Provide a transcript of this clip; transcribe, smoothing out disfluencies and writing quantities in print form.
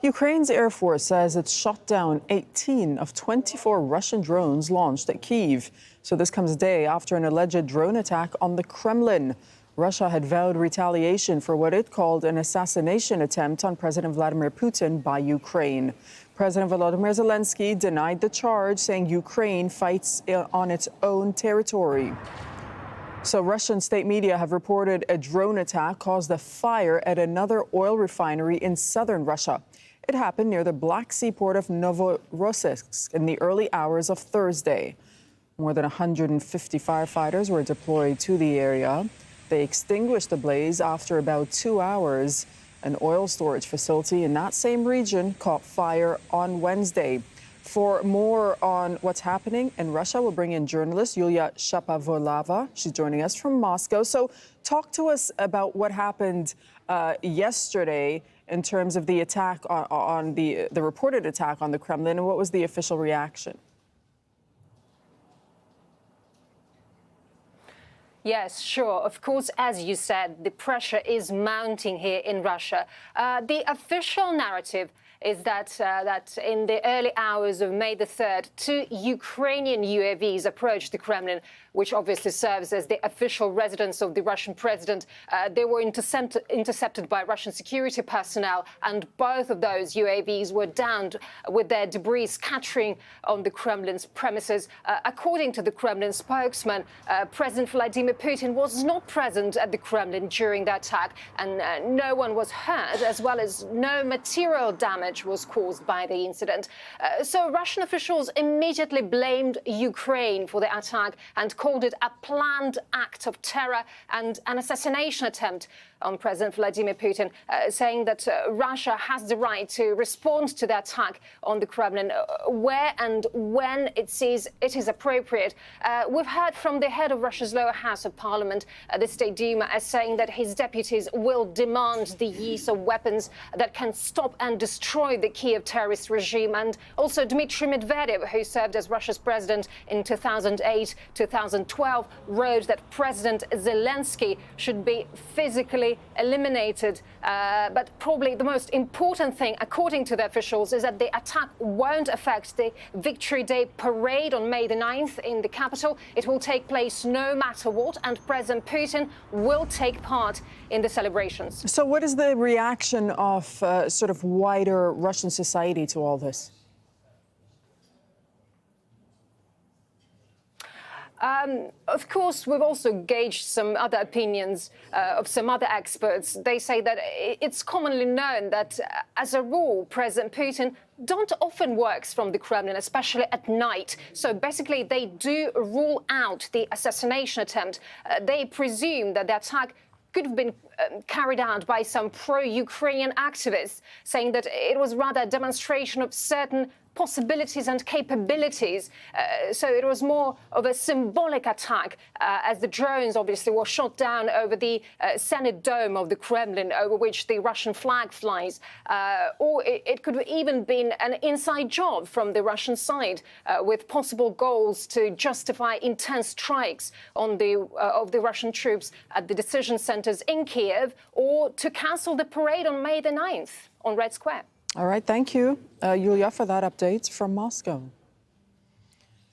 Ukraine's Air Force says it shot down 18 of 24 Russian drones launched at Kyiv. So this comes a day after an alleged drone attack on the Kremlin. Russia had vowed retaliation for what it called an assassination attempt on President Vladimir Putin by Ukraine. President Volodymyr Zelensky denied the charge, saying Ukraine fights on its own territory. So Russian state media have reported a drone attack caused a fire at another oil refinery in southern Russia. It happened near the Black Sea port of Novorossiysk in the early hours of Thursday. More than 150 firefighters were deployed to the area. They extinguished the blaze after about 2 hours. An oil storage facility in that same region caught fire on Wednesday. For more on what's happening in Russia, we'll bring in journalist Yulia Shapovalova. She's joining us from Moscow. So talk to us about what happened yesterday in terms of the attack on the reported attack on the Kremlin, and what was the official reaction? Yes, sure. Of course, as you said, the pressure is mounting here in Russia. The official narrative is that in the early hours of May the 3rd, 2 Ukrainian UAVs approached the Kremlin, which obviously serves as the official residence of the Russian president. They were intercepted by Russian security personnel, and both of those UAVs were downed with their debris scattering on the Kremlin's premises. According to the Kremlin spokesman, President Vladimir Putin was not present at the Kremlin during the attack, and no one was hurt, as well as no material damage was caused by the incident. So Russian officials immediately blamed Ukraine for the attack and called it a planned act of terror and an assassination attempt on President Vladimir Putin, saying that Russia has the right to respond to the attack on the Kremlin where and when it sees it is appropriate. We've heard from the head of Russia's lower house of parliament, the State Duma, as saying that his deputies will demand the use of weapons that can stop and destroy the Kyiv terrorist regime. And also Dmitry Medvedev, who served as Russia's president in 2008-2012, wrote that President Zelensky should be physically eliminated. But probably the most important thing, according to the officials, is that the attack won't affect the Victory Day parade on May the 9th in the capital. It will take place no matter what, and President Putin will take part in the celebrations. So what is the reaction of sort of wider Russian society to all this? Of course, we've also gauged some other opinions of some other experts. They say that it's commonly known that, as a rule, President Putin don't often works from the Kremlin, especially at night. So basically, they do rule out the assassination attempt. They presume that the attack could have been carried out by some pro-Ukrainian activists, saying that it was rather a demonstration of certain possibilities and capabilities. So it was more of a symbolic attack, as the drones obviously were shot down over the Senate dome of the Kremlin, over which the Russian flag flies. Or it could have even been an inside job from the Russian side, with possible goals to justify intense strikes on of the Russian troops at the decision centers in Kyiv, or to cancel the parade on May the 9th on Red Square. All right, thank you, Yulia, for that update from Moscow.